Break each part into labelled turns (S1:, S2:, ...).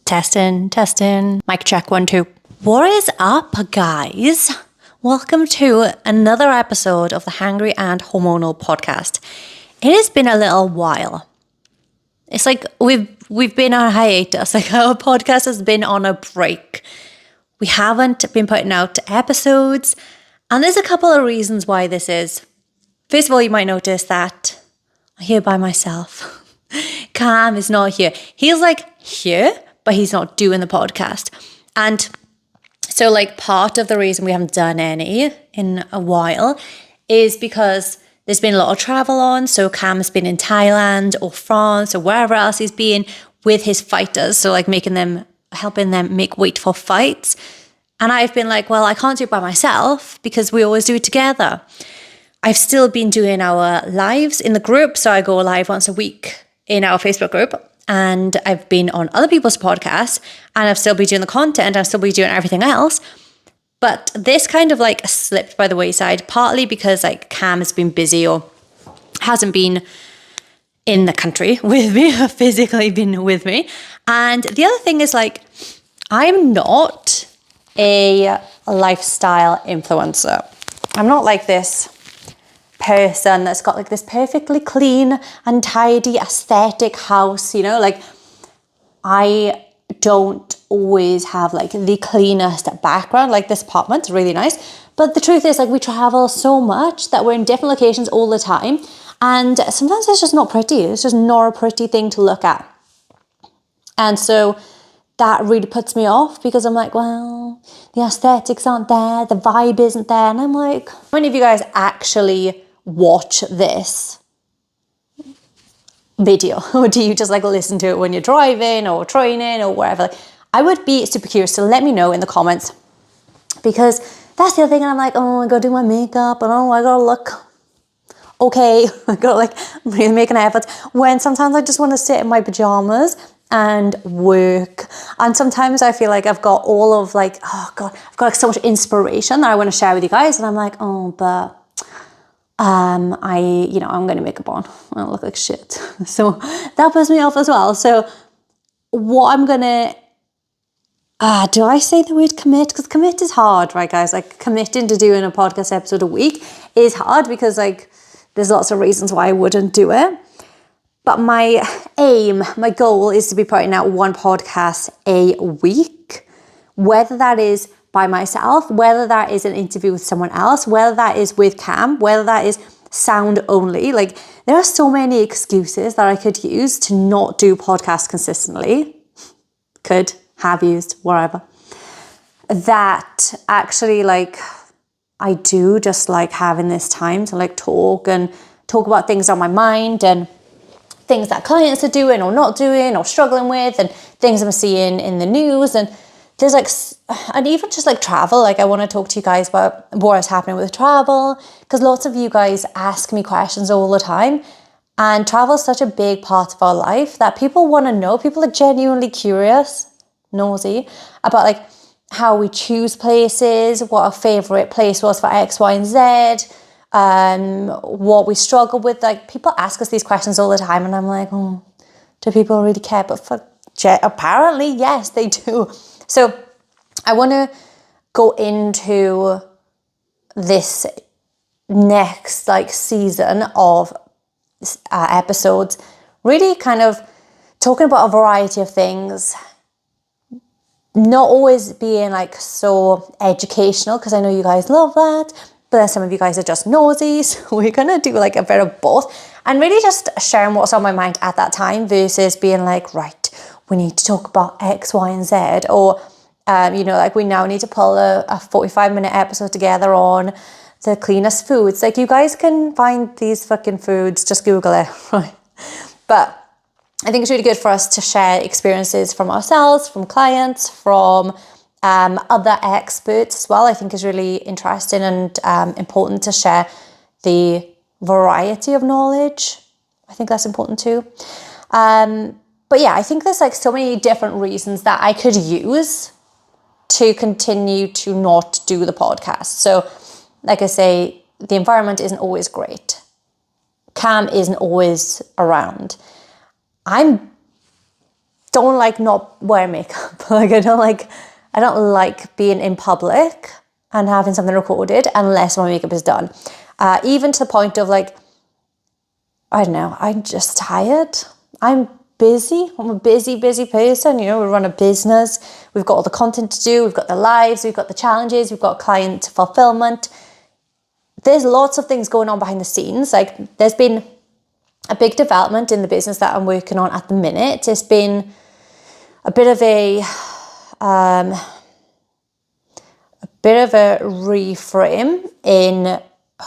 S1: Testing. Mic check, 1, 2. What is up, guys? Welcome to another episode of the Hangry and Hormonal podcast. It has been a little while. It's like we've been on a hiatus. Like our podcast has been on a break. We haven't been putting out episodes, and there's a couple of reasons why this is. First of all, you might notice that I'm here by myself. Cam is not here. He's like here, but he's not doing the podcast. And so like part of the reason we haven't done any in a while is because there's been a lot of travel on. So Cam has been in Thailand or France or wherever else he's been with his fighters. So like helping them make weight for fights. And I've been like, well, I can't do it by myself because we always do it together. I've still been doing our lives in the group. So I go live once a week in our Facebook group. And I've been on other people's podcasts and I've still been doing the content. I've still been doing everything else. But this kind of like slipped by the wayside, partly because like Cam has been busy or hasn't been in the country with me, physically been with me. And the other thing is like, I'm not a lifestyle influencer. I'm not like this person that's got like this perfectly clean and tidy aesthetic house, you know, like I don't always have like the cleanest background. Like this apartment's really nice, but the truth is like we travel so much that we're in different locations all the time, and sometimes it's just not pretty. It's just not a pretty thing to look at. And so that really puts me off because I'm like, well, the aesthetics aren't there, the vibe isn't there. And I'm like, how many of you guys actually watch this video, or do you just like listen to it when you're driving or training or wherever? I would be super curious, so let me know in the comments, because that's the other thing. And I'm like, oh, I gotta do my makeup, and oh, I gotta look okay. I gotta like really make an effort, when sometimes I just want to sit in my pajamas and work. And sometimes I feel like I've got all of like, oh God, I've got like so much inspiration that I want to share with you guys, and I'm like, oh, but I'm going to makeup on. I look like shit. So that puts me off as well. So what I'm going to, do I say the word commit? Because commit is hard, right, guys? Like committing to doing a podcast episode a week is hard because like there's lots of reasons why I wouldn't do it. But my goal is to be putting out one podcast a week, whether that is by myself, whether that is an interview with someone else, whether that is with Cam, whether that is sound only. Like there are so many excuses that I could use to not do podcasts consistently. Could have used, whatever. That actually like I do just like having this time to like talk about things on my mind and things that clients are doing or not doing or struggling with, and things I'm seeing in the news. And there's like, and even just like travel, like I want to talk to you guys about what is happening with travel, because lots of you guys ask me questions all the time, and travel is such a big part of our life that people want to know. People are genuinely curious, nosy about like how we choose places, what our favorite place was for X, Y, and Z, what we struggle with. Like people ask us these questions all the time, and I'm like, oh, do people really care? But apparently, yes, they do. So I want to go into this next like season of episodes, really kind of talking about a variety of things, not always being like so educational, because I know you guys love that, but then some of you guys are just nosy. So we're going to do like a bit of both, and really just sharing what's on my mind at that time versus being like, right, we need to talk about X, Y, and Z, or, like we now need to pull a 45-minute episode together on the cleanest foods. Like you guys can find these fucking foods, just Google it, right? But I think it's really good for us to share experiences from ourselves, from clients, from other experts as well. I think is really interesting and important to share the variety of knowledge. I think that's important too. But yeah, I think there's like so many different reasons that I could use to continue to not do the podcast. So like I say, the environment isn't always great. Cam isn't always around. I don't like not wearing makeup. Like I don't like being in public and having something recorded unless my makeup is done. Even to the point of like, I don't know, I'm just tired. I'm busy. I'm a busy person. We run a business. We've got all the content to do. We've got the lives. We've got the challenges. We've got client fulfillment. There's lots of things going on behind the scenes. Like there's been a big development in the business that I'm working on at the minute. It's been a bit of a reframe in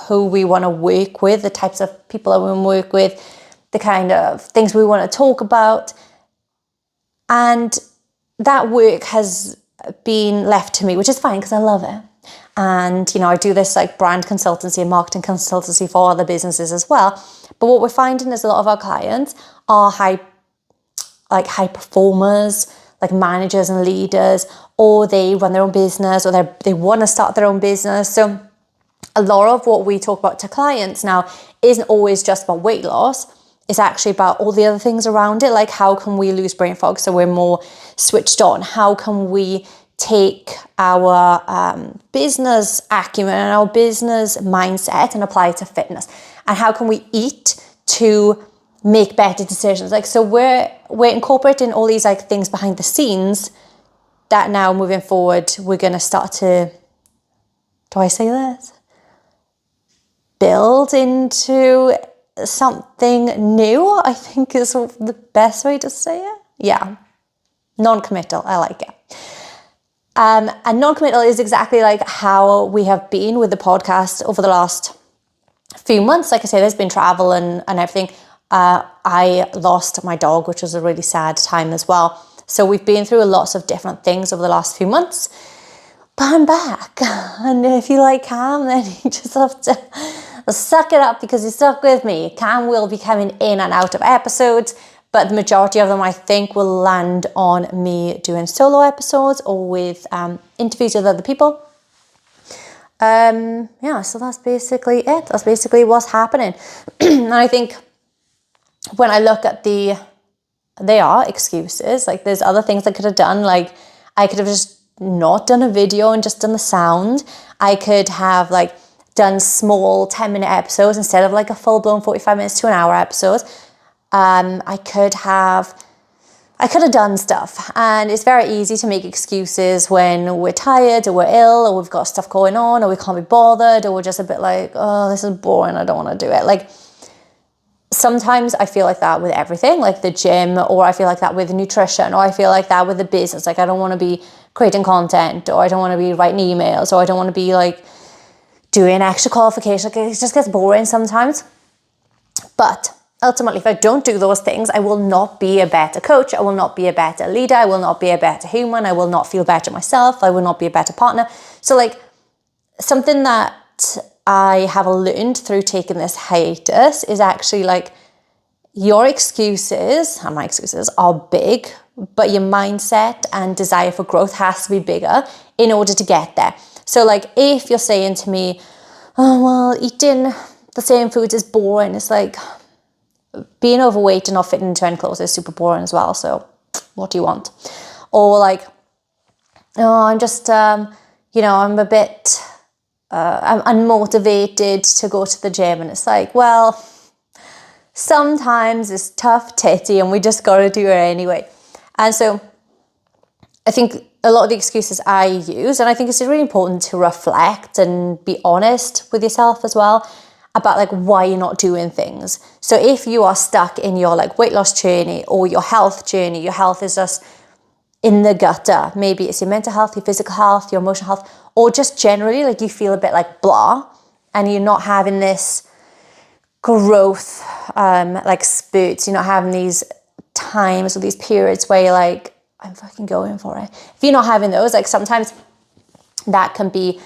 S1: who we want to work with, the types of people I want to work with, the kind of things we want to talk about. And that work has been left to me, which is fine because I love it. And, I do this like brand consultancy and marketing consultancy for other businesses as well. But what we're finding is a lot of our clients are high performers, like managers and leaders, or they run their own business, or they want to start their own business. So a lot of what we talk about to clients now isn't always just about weight loss. It's actually about all the other things around it. Like how can we lose brain fog so we're more switched on? How can we take our business acumen and our business mindset and apply it to fitness? And how can we eat to make better decisions? Like, so we're incorporating all these like things behind the scenes that now moving forward, we're going to start to, do I say this? Build into something new, I think is the best way to say it. Yeah. Non-committal. I like it. And non-committal is exactly like how we have been with the podcast over the last few months. Like I say, there's been travel and everything. I lost my dog, which was a really sad time as well. So we've been through lots of different things over the last few months. But I'm back. And if you like Cam, then you just have to suck it up because you're stuck with me. Cam will be coming in and out of episodes, but the majority of them I think will land on me doing solo episodes or with interviews with other people. So that's basically it. That's basically what's happening. And I think when I look at they are excuses. Like there's other things I could have done. Like I could have just not done a video and just done the sound. I could have like done small 10-minute episodes instead of like a full-blown 45 minutes to an hour episode. I could have done stuff, and it's very easy to make excuses when we're tired or we're ill or we've got stuff going on or we can't be bothered or we're just a bit like, oh, this is boring, I don't want to do it. Like sometimes I feel like that with everything, like the gym, or I feel like that with nutrition, or I feel like that with the business. Like I don't want to be creating content, or I don't want to be writing emails, or I don't want to be like doing extra qualification. Like it just gets boring sometimes. But ultimately, if I don't do those things, I will not be a better coach. I will not be a better leader. I will not be a better human. I will not feel better myself. I will not be a better partner. So like something that I have learned through taking this hiatus is actually like your excuses, and my excuses are big, but your mindset and desire for growth has to be bigger in order to get there. So like if you're saying to me, oh, well, eating the same foods is boring. It's like being overweight and not fitting into any clothes is super boring as well. So what do you want? Or like, oh, I'm just, I'm a bit, I'm unmotivated to go to the gym. And it's like, well, sometimes it's tough titty and we just got to do it anyway. And so I think a lot of the excuses I use, and I think it's really important to reflect and be honest with yourself as well about like why you're not doing things. So if you are stuck in your like weight loss journey or your health journey, your health is just in the gutter. Maybe it's your mental health, your physical health, your emotional health, or just generally like you feel a bit like blah and you're not having this growth like spurts. You're not having these times or these periods where you're like, I'm fucking going for it. If you're not having those, like sometimes that can be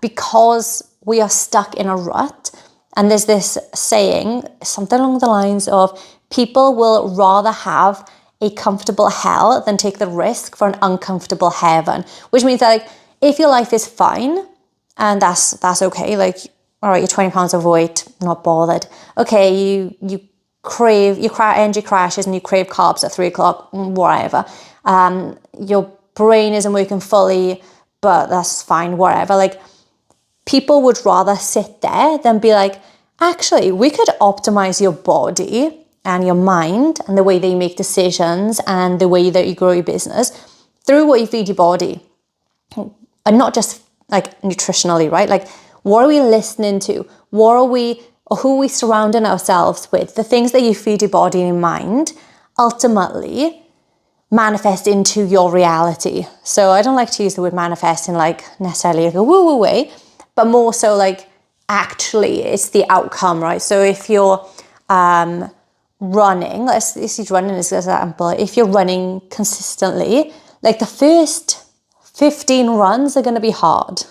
S1: because we are stuck in a rut. And there's this saying, something along the lines of, people will rather have a comfortable hell than take the risk for an uncomfortable heaven. Which means that like, if your life is fine, and that's okay, like, all right, you're 20 pounds overweight, not bothered. Okay, you energy crashes and you crave carbs at 3 o'clock, whatever. Your brain isn't working fully, but that's fine, whatever. Like, people would rather sit there than be like, actually, we could optimize your body and your mind and the way that you make decisions and the way that you grow your business through what you feed your body. And not just like nutritionally, right? Like, what are we listening to? Who are we surrounding ourselves with? The things that you feed your body and your mind ultimately manifest into your reality. So I don't like to use the word manifest in like necessarily like a woo-woo way, but more so like actually it's the outcome, right? So if you're running, let's use running as an example. If you're running consistently, like the first 15 runs are going to be hard.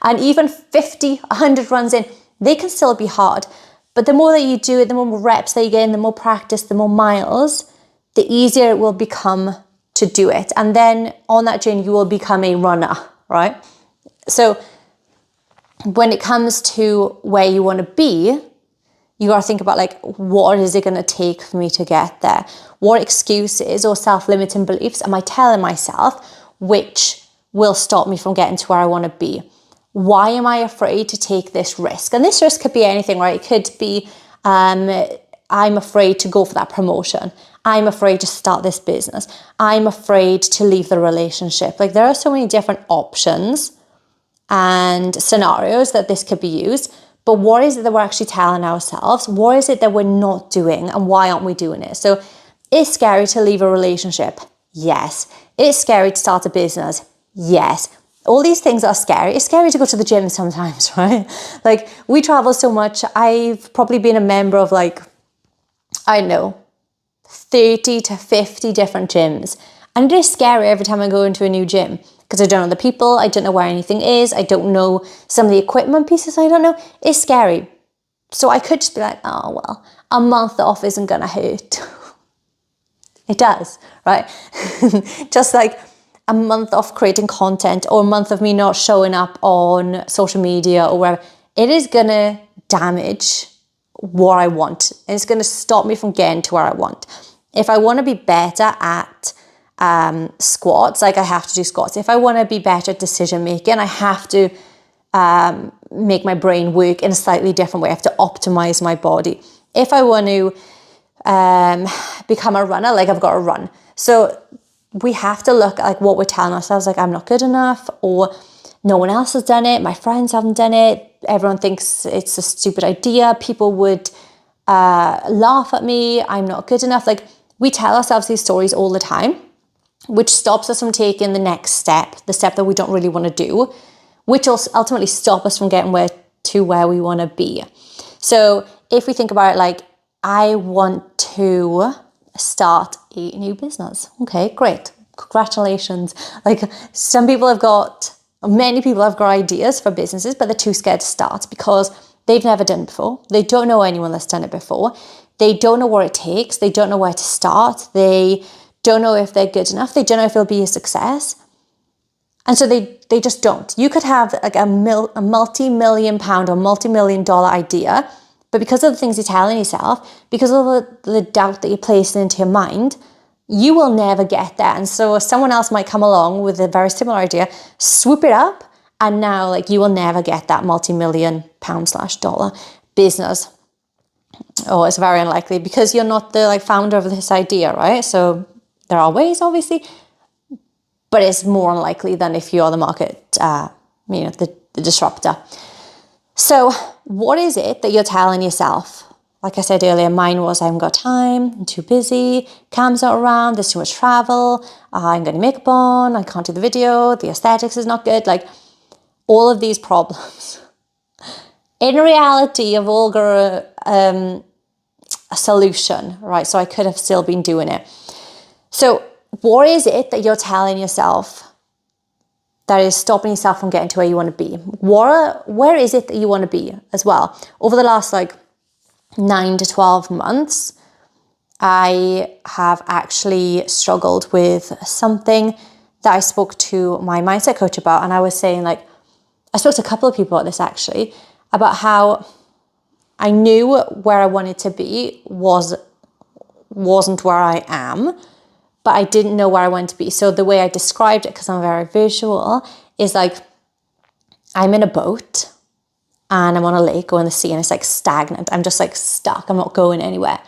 S1: And even 50, 100 runs in, they can still be hard. But the more that you do it, the more reps that you get in, the more practice, the more miles, the easier it will become to do it. And then on that journey, you will become a runner, right? So when it comes to where you want to be, you got to think about like, what is it going to take for me to get there? What excuses or self-limiting beliefs am I telling myself which will stop me from getting to where I want to be? Why am I afraid to take this risk? And this risk could be anything, right? It could be, I'm afraid to go for that promotion. I'm afraid to start this business. I'm afraid to leave the relationship. Like, there are so many different options and scenarios that this could be used. But what is it that we're actually telling ourselves? What is it that we're not doing, and why aren't we doing it? So it's scary to leave a relationship. Yes. It's scary to start a business. Yes. All these things are scary. It's scary to go to the gym sometimes, right? Like, we travel so much. I've probably been a member of like, I don't know, 30 to 50 different gyms. And it is scary every time I go into a new gym because I don't know the people. I don't know where anything is. I don't know some of the equipment pieces. I don't know. It's scary. So I could just be like, oh, well, a month off isn't going to hurt. It does, right? Just like a month off creating content, or a month of me not showing up on social media or wherever, it is going to damage what I want. And it's going to stop me from getting to where I want. If I want to be better at squats, like I have to do squats. If I want to be better at decision making, I have to make my brain work in a slightly different way. I have to optimize my body. If I want to become a runner, like I've got to run. So we have to look at like what we're telling ourselves, like, I'm not good enough, or no one else has done it, my friends haven't done it, everyone thinks it's a stupid idea, people would laugh at me, I'm not good enough. Like, we tell ourselves these stories all the time, which stops us from taking the next step, the step that we don't really want to do, which will ultimately stop us from getting where we want to be. So if we think about it, like, I want to start a new business. Okay, great. Congratulations. Like, many people have got ideas for businesses, but they're too scared to start because they've never done it before. They don't know anyone that's done it before. They don't know what it takes. They don't know where to start. They don't know if they're good enough. They don't know if it'll be a success. And so they just don't. You could have like a multi-million pound or multi-million dollar idea, but because of the things you're telling yourself, because of the doubt that you're placing into your mind, you will never get there. And so someone else might come along with a very similar idea, swoop it up, and now like you will never get that multi-million pound / dollar business. Oh, it's very unlikely because you're not the like founder of this idea, right? So there are ways, obviously, but it's more unlikely than if you're the market, the disruptor. So what is it that you're telling yourself? Like I said earlier, mine was, I haven't got time, I'm too busy, Cam's not around, there's too much travel, I'm getting makeup on, I can't do the video, the aesthetics is not good. Like, all of these problems, in reality, have all got a solution, right? So I could have still been doing it. So what is it that you're telling yourself that is stopping yourself from getting to where you want to be? Where is it that you want to be as well? Over the last 9 to 12 months, I have actually struggled with something that I spoke to my mindset coach about. And I was saying, I spoke to a couple of people about this actually, about how I knew where I wanted to be wasn't where I am, but I didn't know where I wanted to be. So the way I described it, because I'm very visual, is like I'm in a boat and I'm on a lake or in the sea and it's like stagnant. I'm just like stuck. I'm not going anywhere.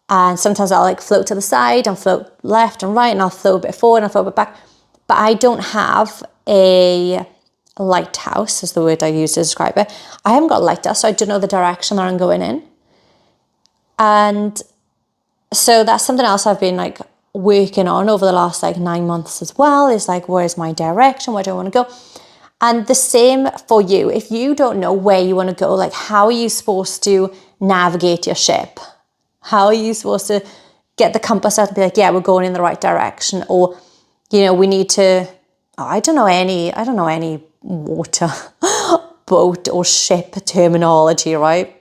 S1: And sometimes I'll like float to the side and float left and right, and I'll float a bit forward and I'll float a bit back. But I don't have a lighthouse, is the word I use to describe it. I haven't got a lighthouse, so I don't know the direction that I'm going in. And so that's something else I've been like working on over the last like 9 months as well, is like, where's my direction? Where do I want to go? And the same for you. If you don't know where you want to go, like how are you supposed to navigate your ship? How are you supposed to get the compass out and be like, yeah, we're going in the right direction? Or, you know, we need to, I don't know any water, boat or ship terminology, right?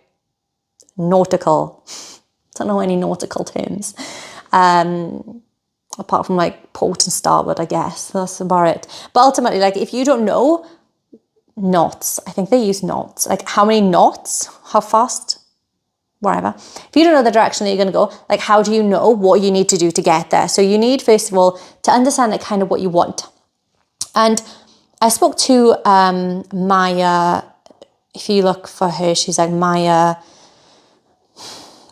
S1: Nautical. Don't know any nautical terms. Apart from like port and starboard, I guess. That's about it. But ultimately, like if you don't know knots, I think they use knots, like how many knots, how fast, wherever. If you don't know the direction that you're going to go, like how do you know what you need to do to get there? So you need, first of all, to understand like kind of what you want. And I spoke to Maya. If you look for her, she's like Maya,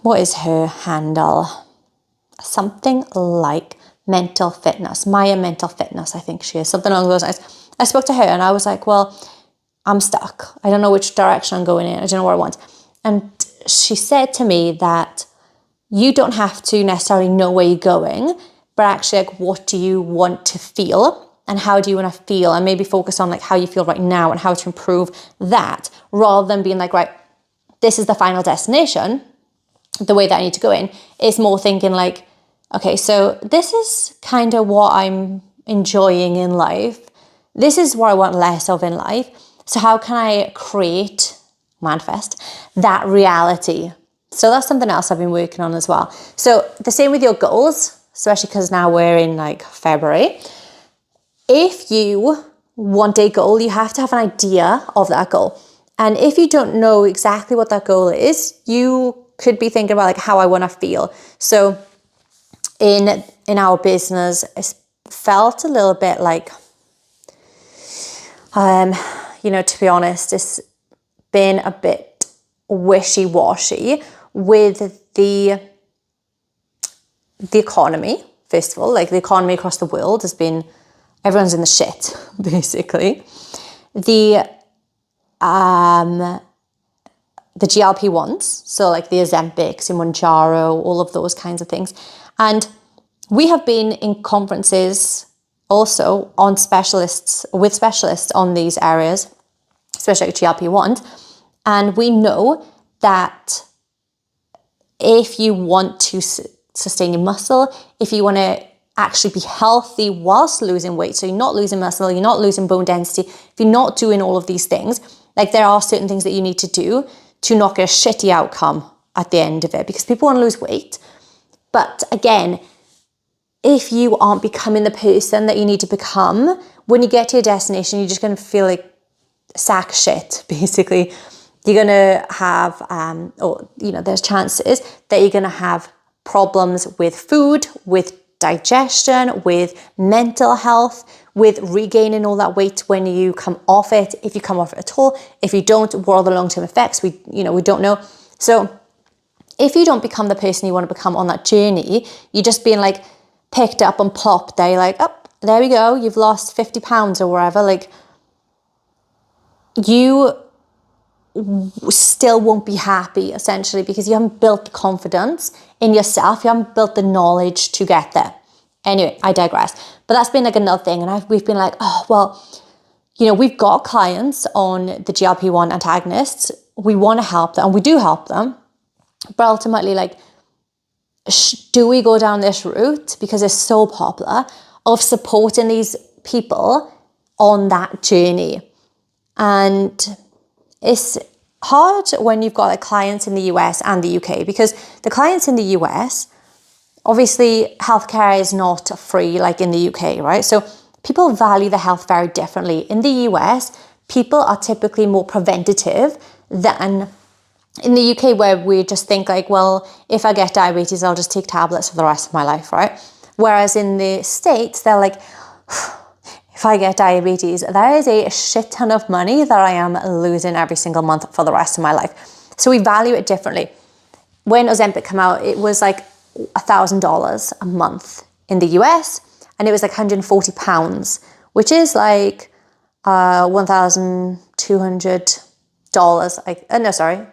S1: what is her handle? Something like mental fitness, Maya mental fitness, I think she is, something along those lines. I spoke to her and I was like, well, I'm stuck. I don't know which direction I'm going in. I don't know what I want. And she said to me that you don't have to necessarily know where you're going, but actually like what do you want to feel and how do you want to feel, and maybe focus on like how you feel right now and how to improve that, rather than being like, right, this is the final destination, the way that I need to go in. Is more thinking like, okay, so this is kind of what I'm enjoying in life. This is what I want less of in life. So how can I manifest that reality? So that's something else I've been working on as well. So the same with your goals, especially because now we're in like February. If you want a goal, you have to have an idea of that goal. And if you don't know exactly what that goal is, you could be thinking about like how I want to feel. So in our business, it felt a little bit like, you know, to be honest, it's been a bit wishy-washy with the economy. First of all, like the economy across the world has been, everyone's in the shit, basically. The GLP-1s, so like the Ozempics, the Mounjaro, all of those kinds of things. And we have been in conferences also with specialists on these areas, especially like GLP-1s. And we know that if you want to sustain your muscle, if you want to actually be healthy whilst losing weight, so you're not losing muscle, you're not losing bone density, if you're not doing all of these things, like there are certain things that you need to do to not get a shitty outcome at the end of it, because people want to lose weight. But again, if you aren't becoming the person that you need to become, when you get to your destination, you're just going to feel like sack shit, basically. You're going to have, there's chances that you're going to have problems with food, with digestion, with mental health, with regaining all that weight when you come off it, if you come off it at all. If you don't, what are the long-term effects? We don't know. So if you don't become the person you want to become on that journey, you're just being like picked up and plopped there, like, oh, there we go, you've lost 50 pounds or wherever. Like, you still won't be happy, essentially, because you haven't built confidence in yourself. You haven't built the knowledge to get there. Anyway, I digress. But that's been like another thing. And we've been like, oh, well, we've got clients on the GLP-1 antagonists. We want to help them, and we do help them. But ultimately, like, do we go down this route, because it's so popular, of supporting these people on that journey? And it's hard when you've got like clients in the US and the UK, because the clients in the US, obviously healthcare is not free like in the UK, right? So people value the health very differently. In the US, people are typically more preventative than in the UK, where we just think like, well, if I get diabetes, I'll just take tablets for the rest of my life, right? Whereas in the States, they're like, if I get diabetes, there is a shit ton of money that I am losing every single month for the rest of my life. So we value it differently. When Ozempic came out, it was like $1,000 a month in the US, and it was like £140, which is like $1,200. No, sorry.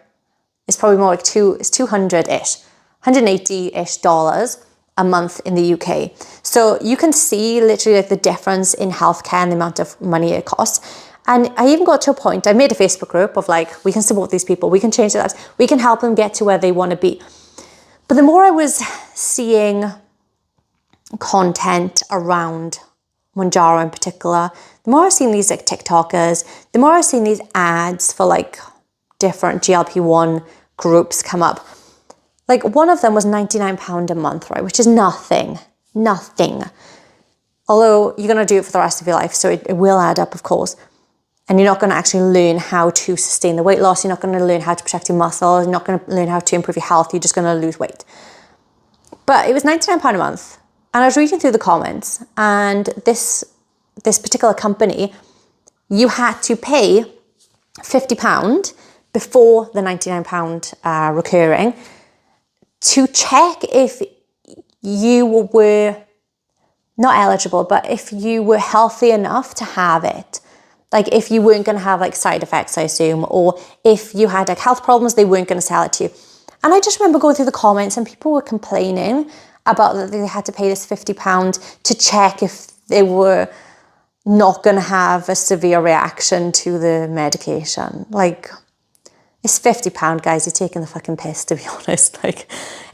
S1: It's probably more like it's 200-ish, $180-ish a month in the UK. So you can see literally like the difference in healthcare and the amount of money it costs. And I even got to a point, I made a Facebook group of like, we can support these people, we can change their lives, we can help them get to where they want to be. But the more I was seeing content around Mounjaro in particular, the more I've seen these like TikTokers, the more I've seen these ads for like different GLP-1 groups come up. Like one of them was £99 a month, right? Which is nothing. Although you're going to do it for the rest of your life, so it will add up, of course. And you're not going to actually learn how to sustain the weight loss. You're not going to learn how to protect your muscles. You're not going to learn how to improve your health. You're just going to lose weight. But it was £99 a month. And I was reading through the comments, and this particular company, you had to pay £50 before the £99 recurring to check if you were not eligible, but if you were healthy enough to have it. Like if you weren't going to have like side effects, I assume, or if you had like health problems, they weren't going to sell it to you. And I just remember going through the comments and people were complaining about that they had to pay this £50 to check if they were not going to have a severe reaction to the medication. Like, it's £50, guys. You're taking the fucking piss, to be honest. Like,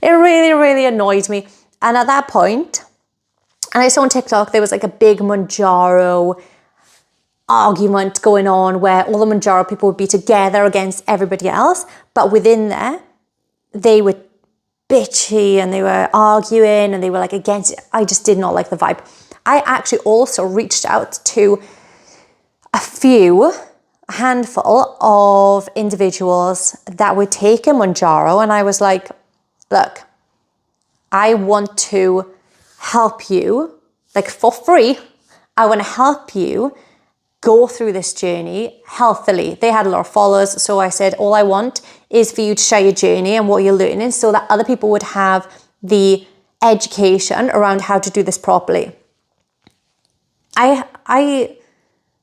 S1: it really, really annoyed me. And at that point, and I saw on TikTok, there was like a big Mounjaro argument going on where all the Mounjaro people would be together against everybody else. But within there, they were bitchy and they were arguing and they were like against it. I just did not like the vibe. I actually also reached out to a handful of individuals that were taking Mounjaro, and I was like, look, I want to help you, like for free. I want to help you go through this journey healthily. They had a lot of followers, so I said, all I want is for you to share your journey and what you're learning so that other people would have the education around how to do this properly. I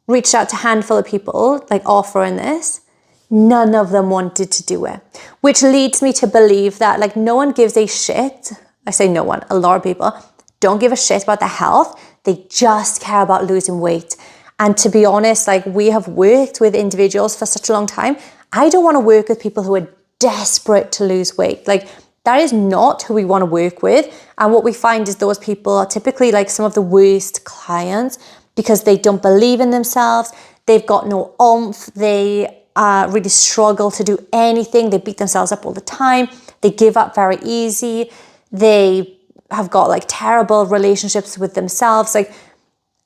S1: reached out to a handful of people like offering this. None of them wanted to do it, which leads me to believe that like no one gives a shit. I say no one, a lot of people don't give a shit about their health. They just care about losing weight. And to be honest, like we have worked with individuals for such a long time. I don't want to work with people who are desperate to lose weight. Like that is not who we want to work with. And what we find is those people are typically like some of the worst clients because they don't believe in themselves. They've got no oomph. They really struggle to do anything. They beat themselves up all the time. They give up very easy. They have got like terrible relationships with themselves.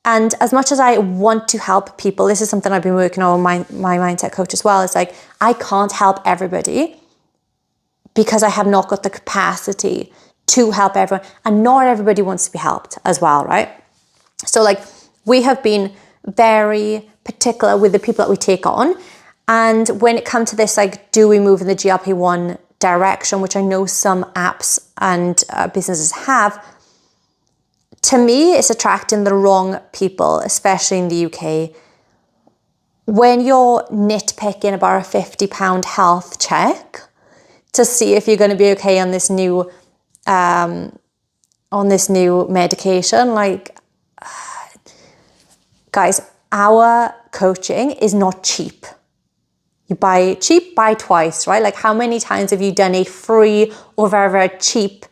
S1: And as much as I want to help people, this is something I've been working on with my mindset coach as well. It's like, I can't help everybody because I have not got the capacity to help everyone. And not everybody wants to be helped as well, right? So like, we have been very particular with the people that we take on. And when it comes to this, like, do we move in the GLP-1 direction, which I know some apps and businesses have, to me, it's attracting the wrong people, especially in the UK. When you're nitpicking about a £50 health check to see if you're going to be okay on this new medication, like, guys, our coaching is not cheap. You buy cheap, buy twice, right? Like, how many times have you done a free or very, very cheap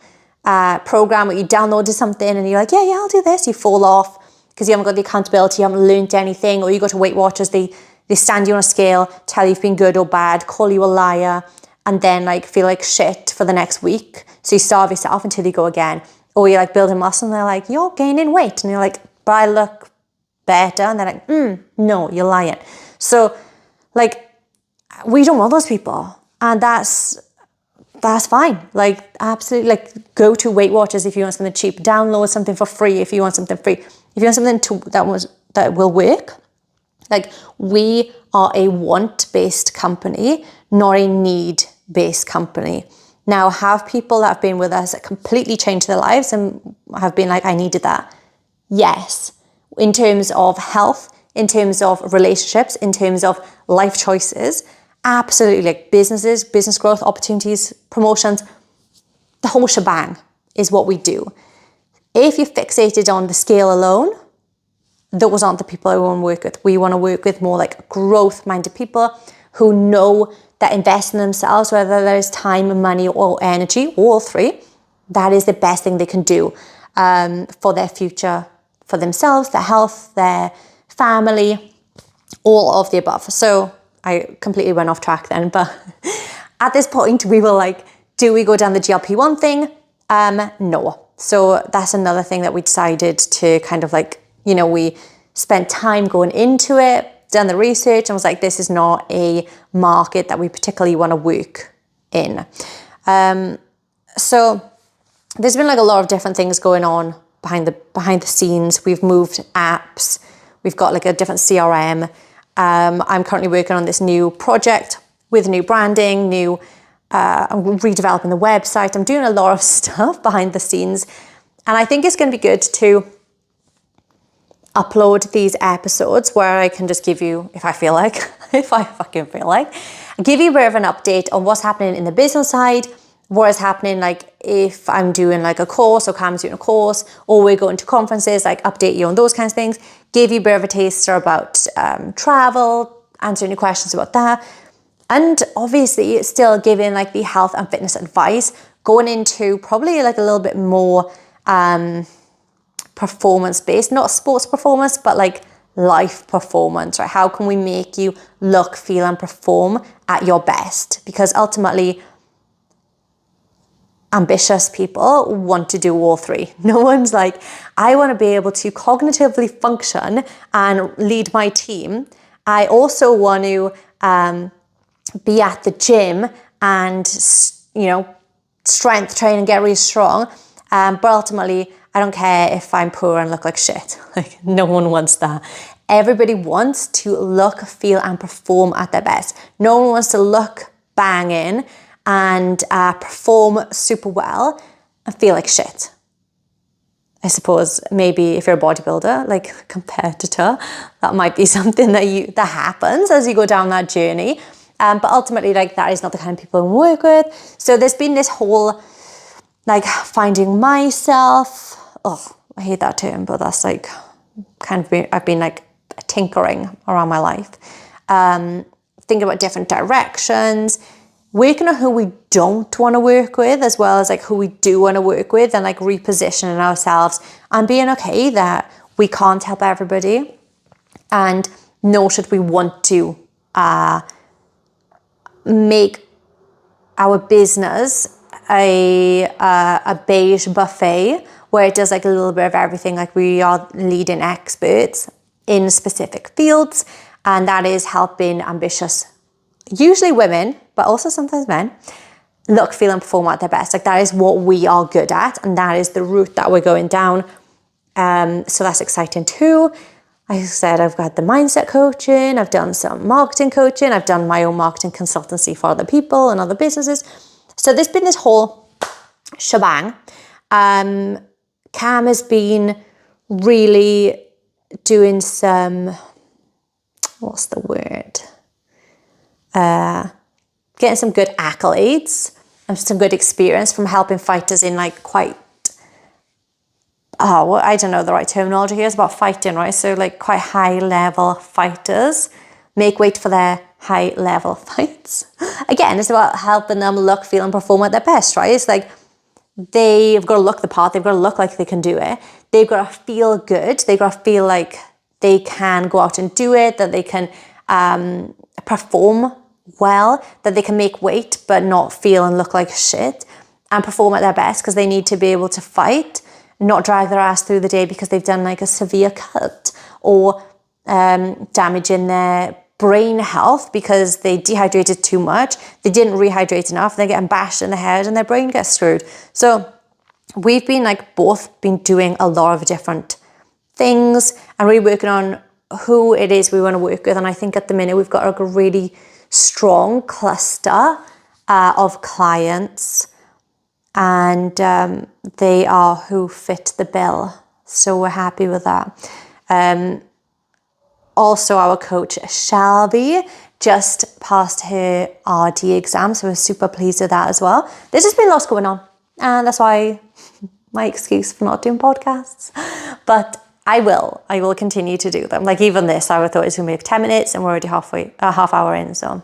S1: program where you downloaded something and you're like, yeah, I'll do this. You fall off because you haven't got the accountability, you haven't learned anything, or you go to Weight Watchers, they stand you on a scale, tell you you've been good or bad, call you a liar, and then like feel like shit for the next week. So you starve yourself until you go again. Or you're like building muscle and they're like, you're gaining weight. And you're like, but I look better. And they're like, no, you're lying. So like, we don't want those people.
S2: And that's fine. Like, absolutely, like, go to Weight Watchers if you want something cheap. Download something for free if you want something free. If you want something that will work. Like, we are a want-based company, not a need-based company. Now, have people that have been with us completely changed their lives and have been like, I needed that? Yes. In terms of health, in terms of relationships, in terms of life choices, absolutely. Like, businesses, business growth, opportunities, promotions, the whole shebang is what we do. If you're fixated on the scale alone, those aren't the people I want to work with. We want to work with more like growth-minded people who know that invest in themselves, whether there's time, money, or energy, all three. That is the best thing they can do for their future, for themselves, their health, their family, all of the above. So I completely went off track then, but at this point we were like, do we go down the GLP-1 thing? No. So that's another thing that we decided to kind of like, you know, we spent time going into it, done the research, and was like, this is not a market that we particularly want to work in. So there's been like a lot of different things going on behind the scenes. We've moved apps. We've got like a different CRM. I'm currently working on this new project with new branding, I'm redeveloping the website. I'm doing a lot of stuff behind the scenes. And I think it's going to be good to upload these episodes where I can just give you, if I feel like, if I fucking feel like, give you a bit of an update on what's happening in the business side, what is happening, like if I'm doing like a course or Cam's doing a course, or we're going to conferences, like update you on those kinds of things, give you a bit of a taster about travel, answer any questions about that. And obviously still giving like the health and fitness advice, going into probably like a little bit more performance-based, not sports performance, but like life performance, right? How can we make you look, feel, and perform at your best? Because ultimately, ambitious people want to do all three. No one's like, I want to be able to cognitively function and lead my team. I also want to be at the gym and, you know, strength train and get really strong. But ultimately, I don't care if I'm poor and look like shit. Like, no one wants that. Everybody wants to look, feel, and perform at their best. No one wants to look banging and perform super well and feel like shit. I suppose maybe if you're a bodybuilder, like competitor, that might be something that happens as you go down that journey. But ultimately, like, that is not the kind of people I work with. So there's been this whole, like, finding myself. Oh, I hate that term, but that's like kind of I've been like tinkering around my life. Thinking about different directions, working on who we don't want to work with, as well as like who we do want to work with, and like repositioning ourselves and being okay that we can't help everybody, and nor should we want to make our business a beige buffet where it does like a little bit of everything. Like, we are leading experts in specific fields, and that is helping ambitious, usually women, but also sometimes men, look, feel, and perform at their best. Like, that is what we are good at, and that is the route that we're going down. So that's exciting too. Like I said, I've got the mindset coaching, I've done some marketing coaching, I've done my own marketing consultancy for other people and other businesses. So there's been this whole shebang. Cam has been really doing some, what's the word? Getting some good accolades and some good experience from helping fighters in like quite, I don't know the right terminology here. It's about fighting, right? So like quite high level fighters make weight for their high level fights. Again, it's about helping them look, feel, and perform at their best, right? It's like they've got to look the part. They've got to look like they can do it. They've got to feel good. They've got to feel like they can go out and do it, that they can perform well, that they can make weight but not feel and look like shit, and perform at their best, because they need to be able to fight, not drag their ass through the day because they've done like a severe cut or damage in their brain health because they dehydrated too much, they didn't rehydrate enough, they're getting bashed in the head and their brain gets screwed. So we've been like both been doing a lot of different things and really working on who it is we want to work with. And I think at the minute we've got a really strong cluster of clients, and they are who fit the bill. So we're happy with that. Also, our coach Shelby just passed her RD exam, so we're super pleased with that as well. There's just been lots going on, and that's why my excuse for not doing podcasts. But I will continue to do them. Like even this, I thought it was going to be like 10 minutes and we're already half hour in, so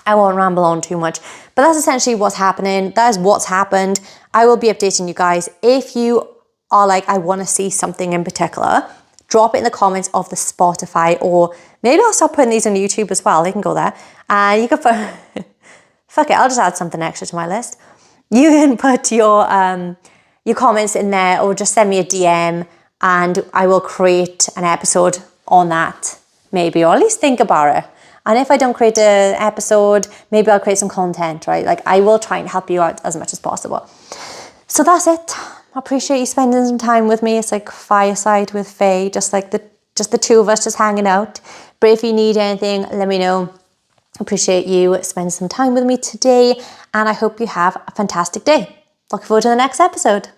S2: I won't ramble on too much. But that's essentially what's happening. That is what's happened. I will be updating you guys. If you are like, I want to see something in particular, drop it in the comments of the Spotify, or maybe I'll start putting these on YouTube as well. They can go there. And you can put, fuck it, I'll just add something extra to my list. You can put your comments in there, or just send me a DM and I will create an episode on that, maybe, or at least think about it. And if I don't create an episode, maybe I'll create some content, right? Like I will try and help you out as much as possible. So that's it. I appreciate you spending some time with me. It's like fireside with Faye, just the two of us just hanging out. But if you need anything, let me know. Appreciate you spending some time with me today, and I hope you have a fantastic day. Looking forward to the next episode.